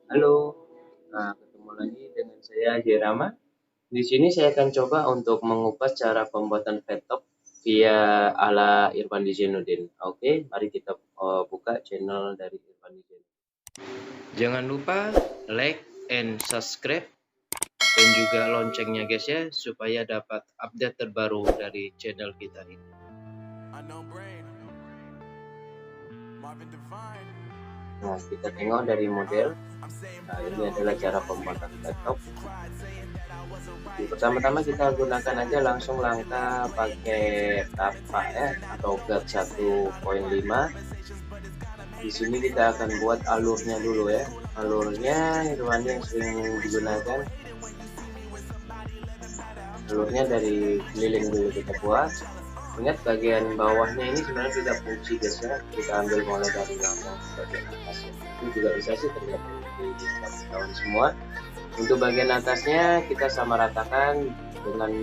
Halo, ketemu lagi dengan saya Hirama. Di sini saya akan coba untuk mengupas cara pembuatan laptop via ala Irfandi Zainuddin. Oke, mari kita buka channel dari Irfandi Zainuddin. Jangan lupa like and subscribe dan juga loncengnya guys ya, supaya dapat update terbaru dari channel kita ini. Nah, kita tengok dari model. Nah, ini adalah cara pembuatan laptop. Pertama-tama kita gunakan aja langsung langkah pakai tapak ya, atau guard 1.5. Di sini kita akan buat alurnya dulu ya. Alurnya Irwandi yang sering digunakan. Alurnya dari keliling dulu kita buat. Ingat bagian bawahnya ini sebenarnya tidak kunci guys ya. Kita ambil mulai dari langsung bagian atas. Itu juga bisa sih terlihat di kawan semua. Untuk bagian atasnya kita sama ratakan dengan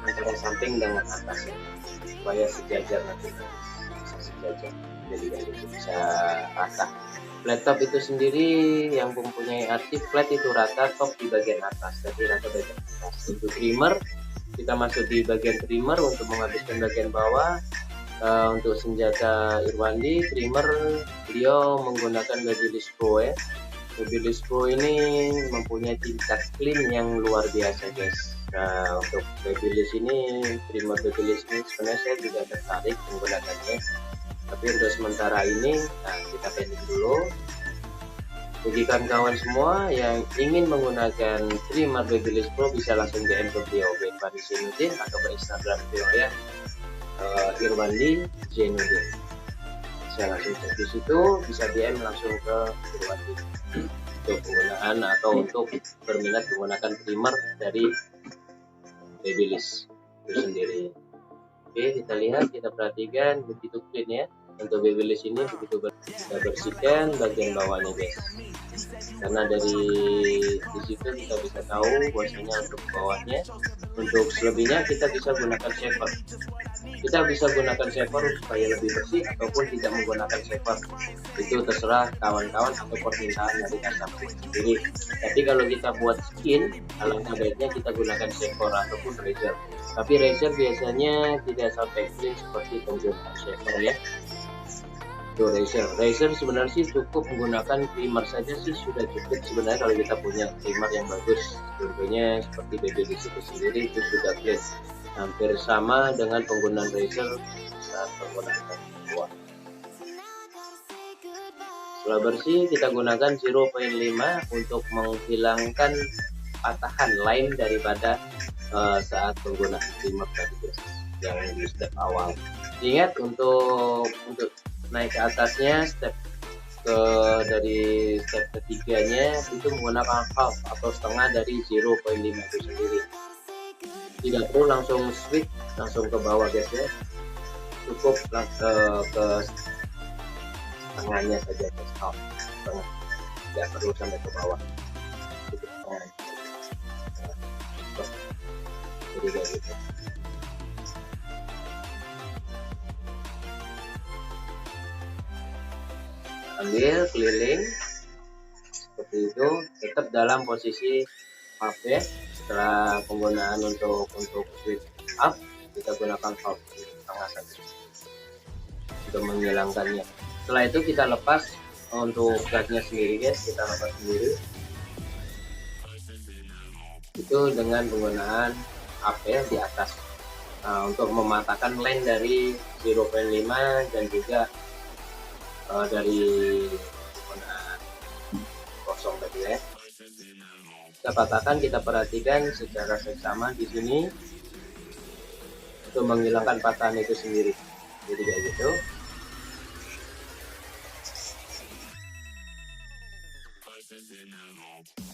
antara samping dengan atasnya supaya sejajar nanti, bisa sejajar, jadi bisa rata. Laptop itu sendiri yang mempunyai arti flat itu rata, top di bagian atas, jadi rata bagian atas. Untuk trimmer kita masuk di bagian trimmer untuk menghabiskan bagian bawah. Untuk senjata Irwandi trimmer, beliau menggunakan Babyliss Pro ya. Babyliss Pro ini mempunyai tingkat clean yang luar biasa guys. Nah, untuk Babyliss ini, trimmer Babyliss ini sebenarnya saya juga tertarik menggunakannya, tapi untuk sementara ini kita pending dulu. Bagi kawan-kawan semua yang ingin menggunakan trimmer Babyliss Pro bisa langsung DM ke beliau, Irfandi Zainuddin, atau ke Instagram beliau ya, Irfandi Zainuddin. Saya langsung cek di situ, bisa DM langsung ke Irwandi untuk penggunaan atau untuk berminat menggunakan trimmer dari Babyliss itu sendiri. Oke, kita lihat, kita perhatikan begitu clean ya. Untuk Babyliss ini begitu kita bersihkan bagian bawahnya guys, karena dari di situ kita bisa tahu bahwasanya untuk bawahnya. Untuk selebihnya kita bisa gunakan shaver. Kita bisa gunakan shaver supaya lebih bersih ataupun tidak menggunakan shaver. Itu terserah kawan-kawan atau permintaan dari customer sendiri. Tapi kalau kita buat skin, alangkah baiknya kita gunakan shaver ataupun razor. Tapi razor biasanya tidak sampai clean seperti penggunaan shaver ya. Itu razor sebenarnya sih cukup menggunakan trimmer saja sih sudah cukup sebenarnya kalau kita punya trimmer yang bagus. Contohnya seperti Babyliss itu sendiri itu sudah clean, hampir sama dengan penggunaan razor saat penggunaan buah. Setelah bersih kita gunakan 0.5 untuk menghilangkan patahan lain daripada saat penggunaan trimmer tadi guys, yang di step awal. Ingat untuk naik ke atasnya, dari step ketiganya itu menggunakan half atau setengah dari 0.5 itu sendiri. Tidak perlu langsung switch langsung ke bawah guys ya, cukup ke setengahnya saja guys, half setengah, tidak perlu sampai ke bawah, cukup setengah. Jadi kayak gitu. Ambil keliling seperti itu, tetap dalam posisi half ya. Setelah penggunaan untuk switch up, kita gunakan half setengah saja untuk menghilangkannya. Setelah itu kita lepas untuk guardnya sendiri guys, kita lepas sendiri itu dengan penggunaan up ya di atas, untuk mematahkan line dari 0.5 dan juga dari penggunaan kosong tadi ya. Kita patahkan, kita perhatikan secara seksama di sini untuk menghilangkan patahan itu sendiri. Jadi kayak gitu.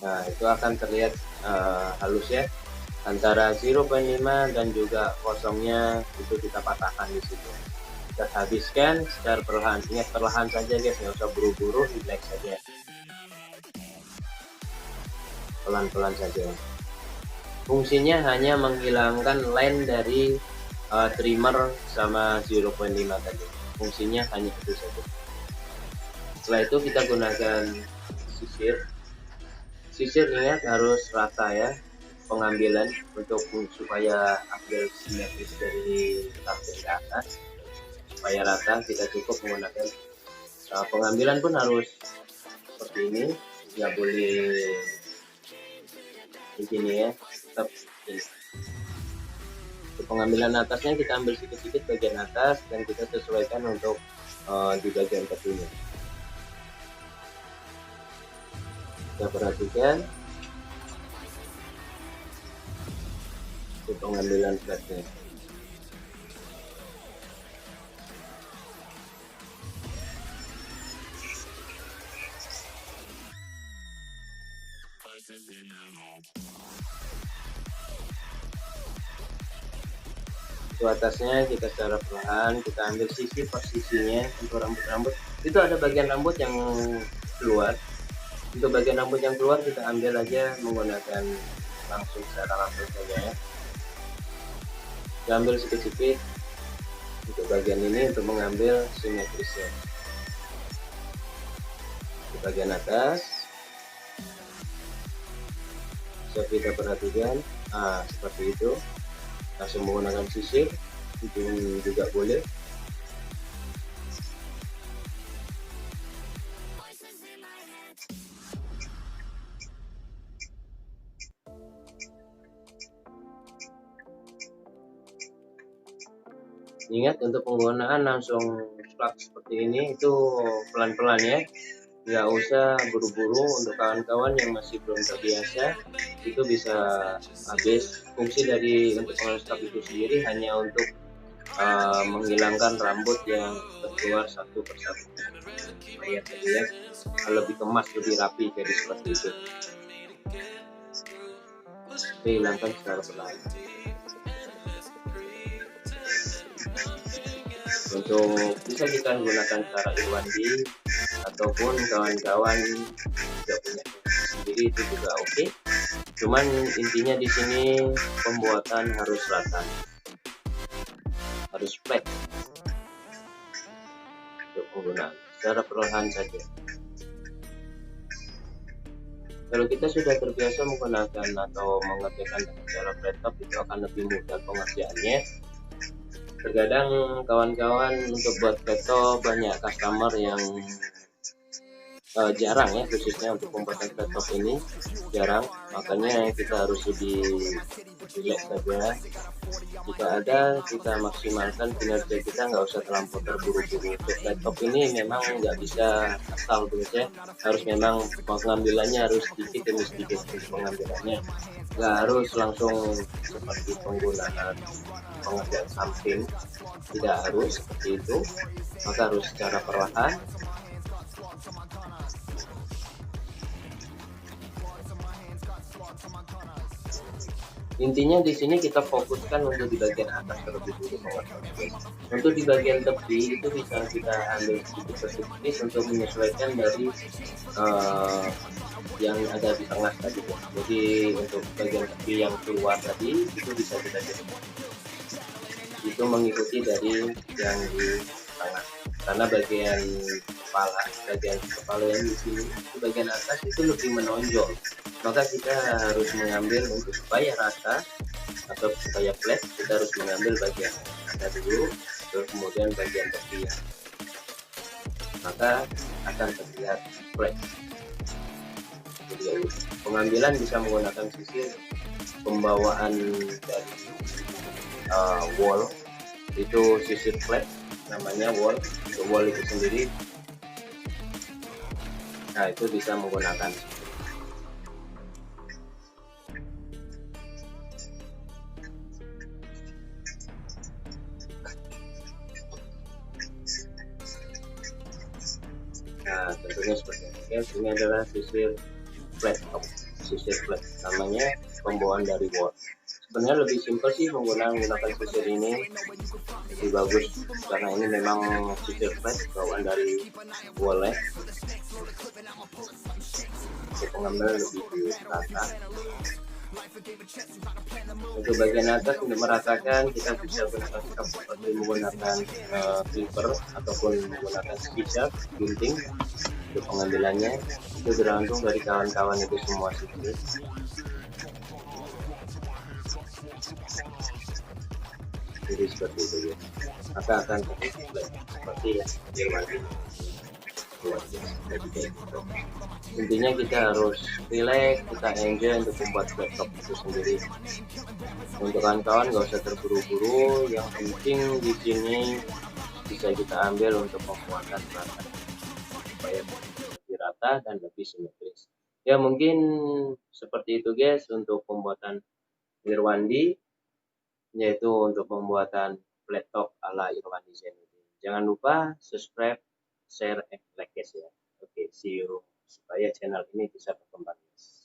Nah, itu akan terlihat halus ya. Antara 0.5 dan juga kosongnya itu kita patahkan di situ. Kita habiskan secara perlahan. Ingat perlahan saja guys, nggak usah buru-buru, relax saja. Pelan-pelan saja. Fungsinya hanya menghilangkan line dari trimmer sama 0.5 tadi. Fungsinya hanya itu saja. Setelah itu kita gunakan sisir sisir ingat harus rata ya pengambilan untuk supaya ambil simetris dari samping ke atas, supaya rata. Kita cukup menggunakan pengambilan pun harus seperti ini, nggak boleh di sini ya, tetap ini. Untuk pengambilan atasnya kita ambil sedikit-sedikit bagian atas dan kita sesuaikan untuk di bagian tepinya. Kita perhatikan untuk pengambilan flatnya. Untuk atasnya kita secara perlahan kita ambil sisi posisinya. Untuk rambut-rambut itu ada bagian rambut yang keluar. Untuk bagian rambut yang keluar kita ambil aja menggunakan langsung secara langsung saja ya. Kita ambil sedikit-sedikit untuk bagian ini untuk mengambil simetrisnya di bagian atas. Bisa kita perhatikan, seperti itu. Langsung menggunakan sisir, ujung juga boleh. Ingat untuk penggunaan langsung plug seperti ini itu pelan-pelan ya, nggak usah buru-buru. Untuk kawan-kawan yang masih belum terbiasa itu bisa habis. Fungsi dari untuk penghalus itu sendiri hanya untuk menghilangkan rambut yang terkeluar satu persatu supaya terlihat lebih kemas, lebih rapi, jadi seperti itu. Hilangkan secara perlahan. Untuk bisa kita gunakan cara Irwandi ataupun kawan-kawan juga punya sendiri itu juga oke. Cuman intinya di sini pembuatan harus rata, harus flat untuk penggunaan secara perlahan saja. Kalau kita sudah terbiasa menggunakan atau mengerjakan dengan cara flat top, itu akan lebih mudah pengerjaannya. Terkadang kawan-kawan untuk buat flat top banyak customer yang jarang ya, khususnya untuk pembuatan flat top ini jarang, makanya kita harus lebih relax saja. Jika ada, kita maksimalkan kinerja kita, nggak usah terlampau terburu-buru. Untuk flat top ini memang nggak bisa asal begitu ya, harus memang pengambilannya harus sedikit demi sedikit. Pengambilannya nggak harus langsung seperti penggunaan pengerjaan samping, tidak harus seperti itu, maka harus secara perlahan. Intinya di sini kita fokuskan untuk di bagian atas terlebih dulu. Untuk di bagian tepi itu bisa kita ambil sedikit untuk menyesuaikan dari yang ada di tengah tadi. Jadi untuk bagian tepi yang keluar tadi itu bisa kita jadi itu mengikuti dari yang di tengah, karena bagian kepala yang di sini itu bagian atas itu lebih menonjol, maka kita harus mengambil untuk supaya rata atau supaya flat, kita harus mengambil bagian atas dulu, terus kemudian bagian tepinya, maka akan terlihat flat. Jadi pengambilan bisa menggunakan sisir, pembawaan dari wall itu sisir flat, namanya wall. Untuk wall itu sendiri, nah itu bisa menggunakan tentunya seperti ini ya. Ini adalah sisir flat top, sisir flat namanya, pembawaan dari wall. Sebenarnya lebih simpel sih menggunakan sisir ini, lebih bagus karena ini memang sisir flat bawaan dari wall ya. Untuk pengambilan lebih rata. Untuk bagian atas untuk meratakan kita bisa gunakan seperti menggunakan clipper ataupun menggunakan sisir gunting Untuk pengambilannya itu tergantung dari kawan-kawan itu semua sih guys. Jadi seperti itu guys, maka akan seperti yang Irwandi buat guys. Jadi kayak gitu. Intinya kita harus relax, kita enjoy untuk membuat laptop itu sendiri. Untuk kawan-kawan gak usah terburu-buru, yang penting di sini bisa kita ambil untuk pembuatan rata supaya lebih rata dan lebih simetris. Ya mungkin seperti itu guys untuk pembuatan Irwandi, yaitu untuk pembuatan laptop ala Irwandi Zenudin. Jangan lupa subscribe, share, and like guys ya. Oke, see you supaya channel ini bisa berkembang guys.